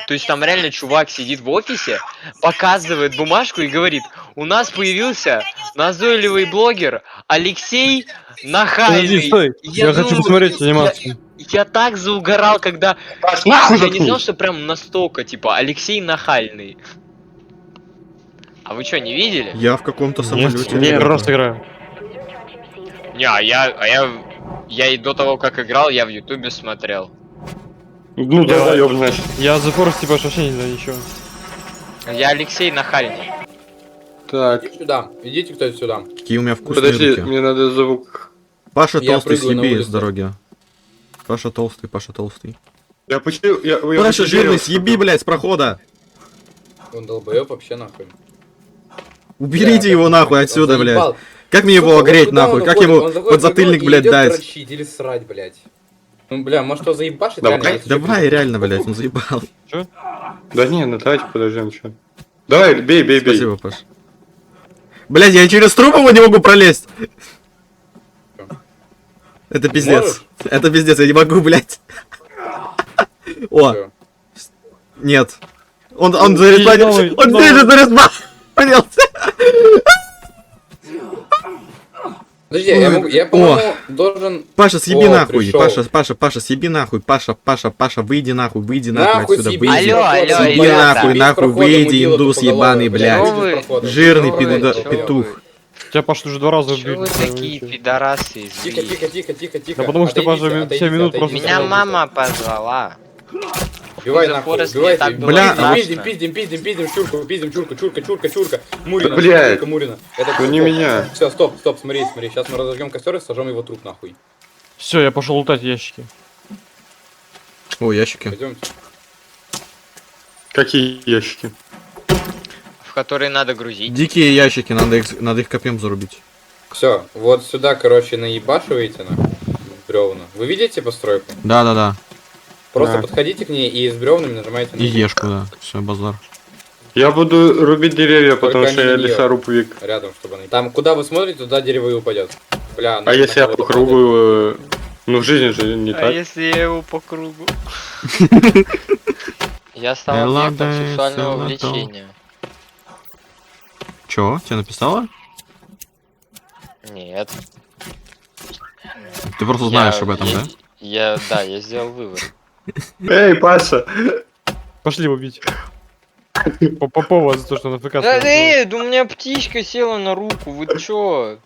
То есть там реально чувак сидит в офисе, показывает бумажку и говорит: у нас появился назойливый блогер Алексей Подожди, Нахальный. стой. Я хочу посмотреть анимацию. Я так заугорал, когда... Паш, нахуй Я не знал, заткнись! что прям настолько, типа, Алексей Нахальный. А вы что, не видели? Я в каком-то Нет, самолете. я Нет. первый раз играю. Не, я и до того, как играл, я в Ютубе смотрел. Ну, долбоёб, значит. Я за Форест типа вообще не знаю ничего. Я Алексей Нахальный. Так, Иди сюда, идите кто-то сюда. Какие у меня вкусные подожди, руки. мне надо звук. Паша Я толстый, прыгаю на съеби с улицу. дороги. Паша толстый, Паша толстый. Я почти... Я Паша почти жирный, верил. съеби, блядь, с прохода. Он долбоёб вообще нахуй. Уберите Бля, его как нахуй он отсюда, блядь. заебал. Как мне Сука, его вот огреть куда нахуй? он Как уходит? ему Он заходит под в игру затыльник, и блядь, идёт дать? дрочить или срать, блядь. Ну, бля, может его заебашить Давай, реально? Давай, реально, блядь, он заебал. Да не, ну давайте подождем, что. Давай, бей, бей, бей. Спасибо, Паш. Блядь, я через труп его не могу пролезть. Это пиздец. Можешь? Это пиздец, я не могу, блядь. О, Всё. нет. Он зареспанился. новый, Он новый. здесь же зареспанился. Подожди, я, по-моему, должен... Паша, съеби О, нахуй. пришёл. Паша, съеби нахуй. Паша, выйди нахуй Нахуй отсюда, съеби. выйди. Алло, алло, Съеби ребята. нахуй, Без нахуй, прохода выйди, мудила индус тупоголовый, ебаный, блядь, блядь. Чё вы? без прохода. Жирный Чё вы, пидо- чё петух. вы? Тебя, Паш, уже 2 раза Чё убили. вы такие пидорасы Тихо, избили? тихо. Да потому что, Паша, Отойдите, 7 минут просто отойдите. Меня мама позвала. Убивай За нахуй, Форест убивайте. мне так было страшно. Пиздим, чурка. Мурина, Блядь. чурка, Мурина. Это Ну не меня. Все, стоп, смотри. Сейчас мы разожгем костер и сожжем его труп нахуй. Все, я пошел лутать ящики. О, ящики. Пойдемте. Какие ящики? В которые надо грузить. Дикие ящики, надо их копьем зарубить. Все, вот сюда, короче, наебашиваете на бревна. Вы видите постройку? Да. Просто Да. подходите к ней и с бревнами нажимаете на И ешку, да. Все, базар. Я буду рубить деревья, потому Только что я не её. лесорубовик. рядом, чтобы они... Там, куда вы смотрите, туда дерево и упадет. Бля, А нужно если я кого-то по кругу... Ну в жизни же не А так. если я его по кругу? Я стал Элла объектом дай сексуального селото. влечения. Чё, тебе написала? Нет. Ты просто знаешь об этом, да? Я сделал вывод. Эй, Паша! Пошли убить. Попова за то, что на ФК Да стоит. нет, у меня птичка села на руку, вы чё?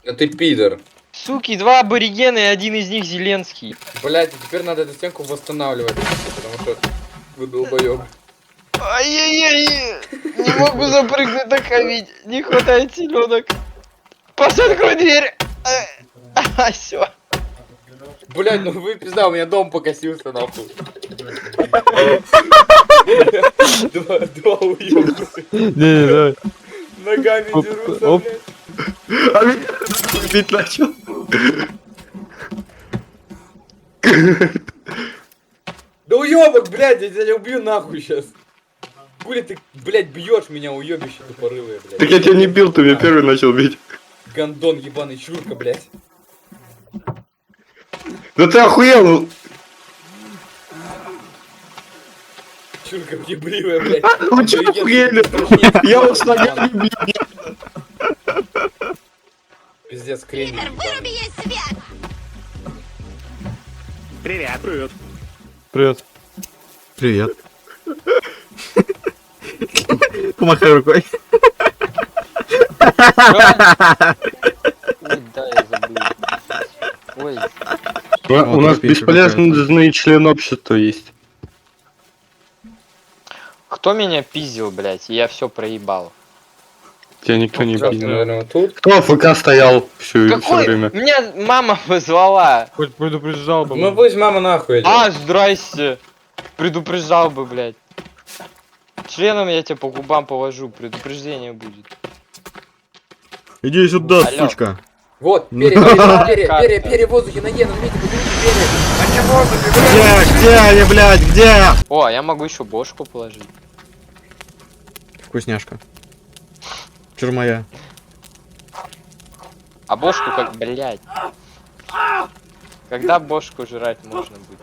Да ты пидор. Суки, 2 аборигена и один из них Зеленский. Блять, теперь надо эту стенку восстанавливать, потому что вы долбоёб. Ай-яй-яй, не могу запрыгнуть на камень, не хватает селенок. Паша, открой дверь. Всё. Блять, ну вы пизда, у меня дом покосился нахуй. Два уёбка. Не, давай. Ногами Оп, дерутся, оп. блядь. А меня бить начал. Да уёбок, блядь, я тебя убью нахуй сейчас. Хули ты, блядь, бьешь меня, уёбище тупорылое, Так блядь. я тебя не бил, ты меня первый начал бить. Гондон ебаный, чурка, блядь. Да ты охуел! Чурка ебливая, блядь. Вы чё охуели? Я вас ногами бил. Пиздец, крень ебаный. Привет. Привет. Помахай рукой. Да, я забыл. Ой, У нас тропинка бесполезный член общества есть. кто меня пиздил, блядь, и я все проебал. Тебя никто не Сейчас, бил. наверное, вот тут. Кто АФК стоял все Какой? время? Меня мама позвала. Хоть предупреждал бы. Ну пусть мама нахуй идет. А, здрасте. Предупреждал бы, блядь. Членом я тебя по губам повожу, предупреждение будет. Иди сюда, Алло. сучка. Вот, перья в воздухе, на Е, нажмите, поднимите перья. Где они, блядь, где? О, я могу еще бошку положить. Вкусняшка. Чур моя. А бошку как, блядь. Когда бошку жрать можно будет?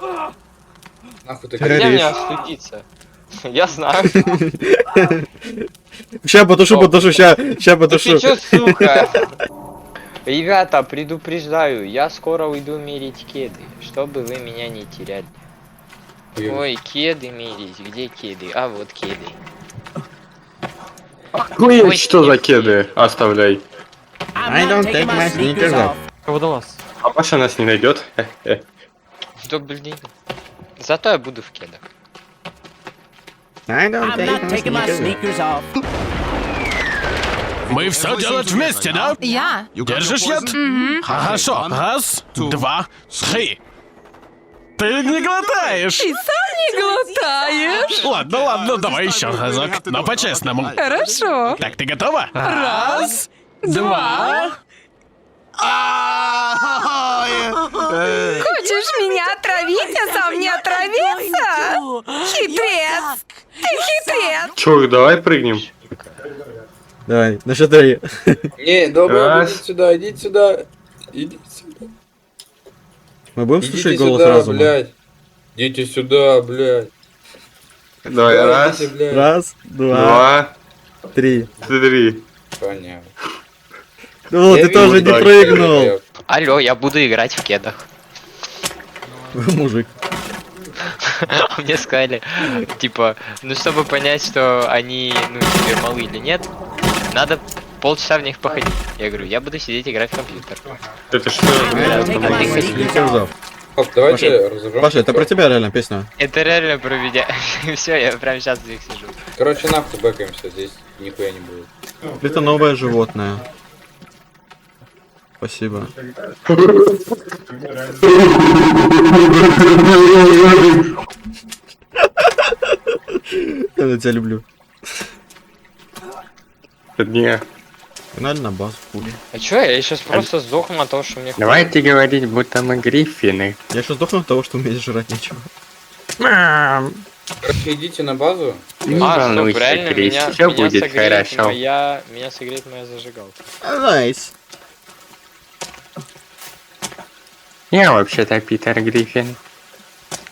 Нахуй ты Ты Где горишь? мне горишь. остудиться? Я знаю. Ща потушу, ща Да потушу. ты чё, сука? Ребята, предупреждаю, я скоро уйду мерить кеды, чтобы вы меня не теряли. Ой, кеды мерить, где кеды? А вот кеды. Ой, Ой, что за нет, кеды? Оставляй. I don't take my sneakers off. Водолаз. А Паша нас не найдет. Да блин. Зато я буду в кедах. I don't I'm take not my taking my sneakers off. sneakers off. Мы все делать вместе, да? Я? Держишь яд? Хорошо. Раз, два, три. Ты не глотаешь. Ты сам не глотаешь. Ладно, давай еще разок. Но по-честному. Хорошо. Так, ты готова? Раз, два. Хочешь меня отравить, а сам не отравиться? Хитрец! Ты хитрец! Чувак, давай прыгнем. Давай, на счет 3. Не, добро, Раз. идите сюда, идите сюда. Идите сюда. Мы будем Идите слушать голос сюда, разума? блядь. Идите сюда, блядь. Давай, раз, Идите, блядь. Раз, два, два, 3. 3. Понятно. Ну, Я ты тоже вижу, не так, прыгнул. Алло, я буду играть в кедах. Мужик. А мне сказали, типа, ну чтобы понять, что они, ну, тебе малы или нет, надо полчаса в них походить. Я говорю, я буду сидеть играть в компьютер. Это что? I don't take my sneakers off. Оп, давайте разобраться. Паша, это про тебя реально песня. Это реально про меня. Все, я прямо сейчас здесь сижу. Короче, нахуй бэкаемся, здесь нихуя не будет. Это новое животное. Спасибо. Я тебя люблю. Не. Погнали на базу, хули. А чё, я сейчас просто сдохну от того, что мне Давайте говорить, будто мы гриффины. Я сейчас сдохну от того, что умеешь жрать нечего. Короче, идите на базу. Не стоп, волнуйся, реально, Крис, меня все будет согреет хорошо. меня согреет моя зажигалка. Найс. Я вообще-то Питер Гриффин.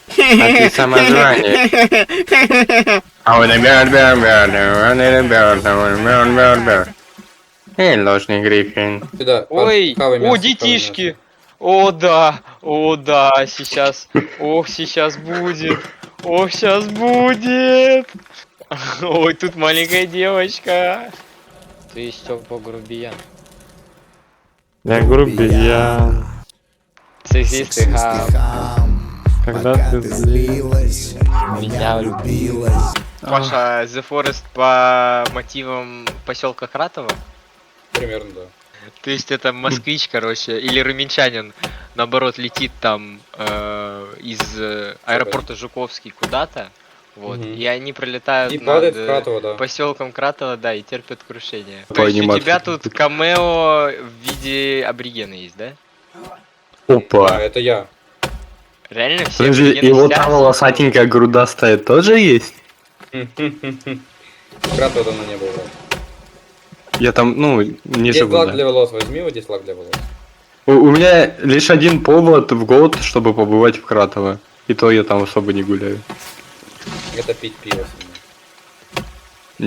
А ты самозванец. А он бер. Эй, ложный Гриффин. Сюда. Ой, хавай мясо, о, хавай детишки! О, да, сейчас. Ох, сейчас будет. Ох, сейчас будет. Ой, тут маленькая девочка. Ты, Стёпа, грубиян. Я грубиян. Сексисты, Когда ты злилась. меня любила. Паша, The Forest по мотивам поселка Кратово? мясо. Примерно, да. То есть это москвич, короче, или румынчанин, наоборот, летит там из аэропорта Жуковский куда-то, вот, Мгм. и они пролетают И над падает в Кратово, да. поселком Кратово, да, и терпят крушение. По То есть у анимации. тебя тут камео в виде аборигена есть, да? Да, Опа. это я. Реально все Подожди, аборигены и вот снятся? там волосатенькая грудастая тоже есть? Кратово давно не было. Я там, ну, не Здесь живу, лак да. для волос возьми, вот здесь лак для волос. У меня лишь один повод в год, чтобы побывать в Кратово. И то я там особо не гуляю. Это пить пиво с ним.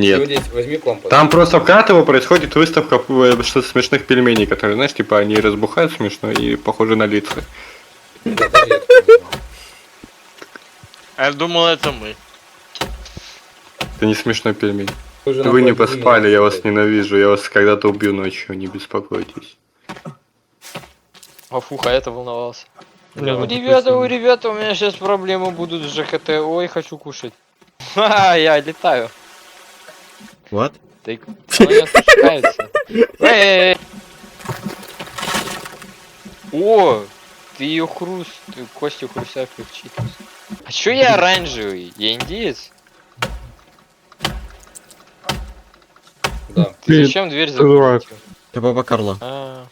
И вот Нет. здесь возьми компас. Там просто в Кратово происходит выставка что-то смешных пельменей, которые, знаешь, типа они разбухают смешно и похожи на лица. Да, даже я такое не знаю. А я думал, это мы. Это не смешной пельмень. Уже Вы не находите поспали, меня, я вас блядь. ненавижу, я вас когда-то убью ночью, не беспокойтесь. А фух, а я-то волновался. Да, У вот ребята, написано. у меня сейчас проблемы будут с ЖКТ. Ой, хочу кушать. Ха, я летаю. Вот. Так, оно не отпускается. Эй! О, ты ее хруст, ты кости хрустят как читас. А чё я оранжевый? Я индиец? Да. Ты зачем дверь дурак. закрыл? Ты папа Карло. А,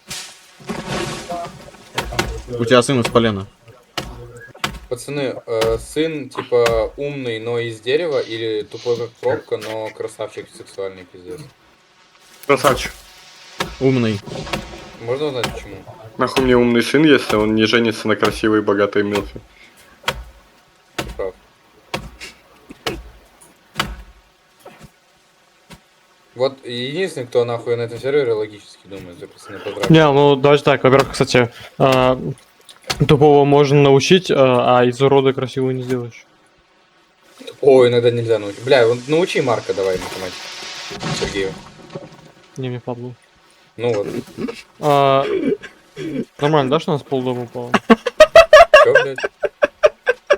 У тебя сын из полена. Пацаны, сын типа умный, но из дерева, или тупой как пробка, но красавчик сексуальный пиздец. Красавчик. Умный. Можно узнать почему? Нахуй мне умный сын, если он не женится на красивой, богатой Милфе. Ты прав. Вот единственный, кто нахуй на этом сервере логически думает, за пацаны поздравляю. Не, ну давайте так, во-первых, кстати, тупого можно научить, а из урода красивого не сделаешь. О, иногда нельзя научить. Бля, вот научи Марка давай математику. Сергею. Не, мне падло. Ну вот. Нормально, да, что у нас полдома упало? Чё, блядь?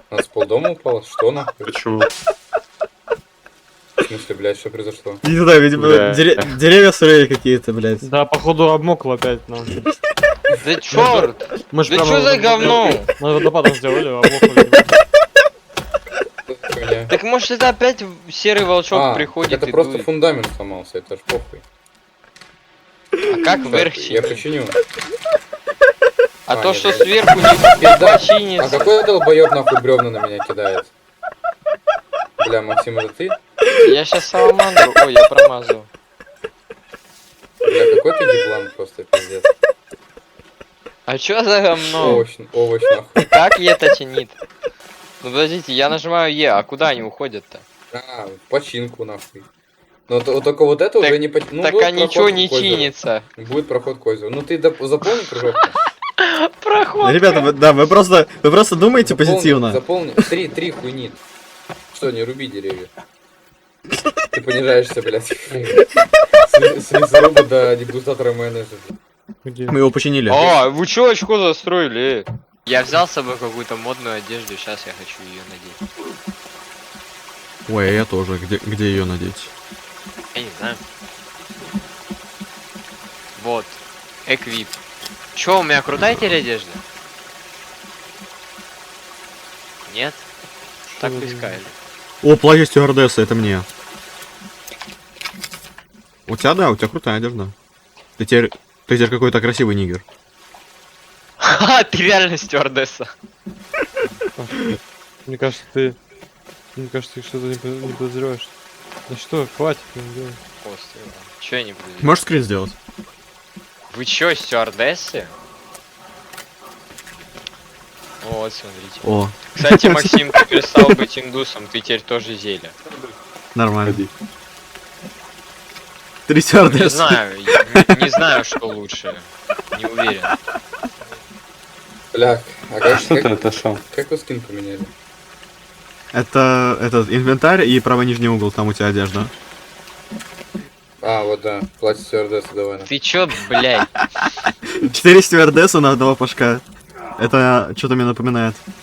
У нас полдома упало? Что нахуй? Почему? В смысле, блядь, что произошло? Не знаю, видимо, Бля. деревья строили какие-то, блядь. Да, походу обмокло опять нам. Да чёрт! Мы ж Да прямо чё за говно? Мы водопадом сделали, обмокли. Хуйня. Так может это опять серый волчок А, приходит это и просто дует? фундамент сломался, это ж похуй. А как вверх Так, я чинить? починю. А то, нет, что блядь. сверху не Пизда. А починится. какой долбоёб нахуй бревна на меня кидает? Бля, Максим, это ты? Я сейчас саламандру... Ой, я промазал. Бля, какой ты еблан просто, пиздец. А чё за говно? Овощ нахуй. Как это чинит? Ну подождите, я нажимаю Е, а куда они уходят-то? А, починку нахуй. Но только вот это уже не починку. Так а ничего не чинится. Будет проход к озеру. Ну ты заполни кружок. Проход. Ребята, вы просто думаете позитивно. Заполни. Три хуйни. Что, не руби деревья. Ты понижаешься, блядь. С лесоруба до дегустатора майонеза. Где? Мы его починили. О, вы чё очко застроили? Я взял с собой какую-то модную одежду, сейчас я хочу ее надеть. Ой, а я тоже. Где ее надеть? Я не знаю. Вот. Эквип. Чё, у меня крутая теперь одежда? Нет? Так Что за искали. О, плащ стюардессы, это мне. У тебя, да, у тебя крутая одежда. Ты теперь какой-то красивый нигер. Ха, ты реально стюардесса. Мне кажется, ты что-то не подозреваешь. Да что, хватит, не делай. Чё я не буду делать? Можешь скрин сделать? Вы чё, стюардессы? Вот, смотрите. О, Кстати, Максим, ты перестал быть индусом, ты теперь тоже зелье. нормально. Ходи. 3 Не стюардессы. знаю, не знаю, что лучше. Не уверен. Бля, а Что ты это шо? как вы скин поменяли? Это этот инвентарь и правый нижний угол, там у тебя одежда. А, вот да, платье стюардессы давай. Ты чё, блядь? 4 стюардессы на одного пашка. Это что-то мне напоминает.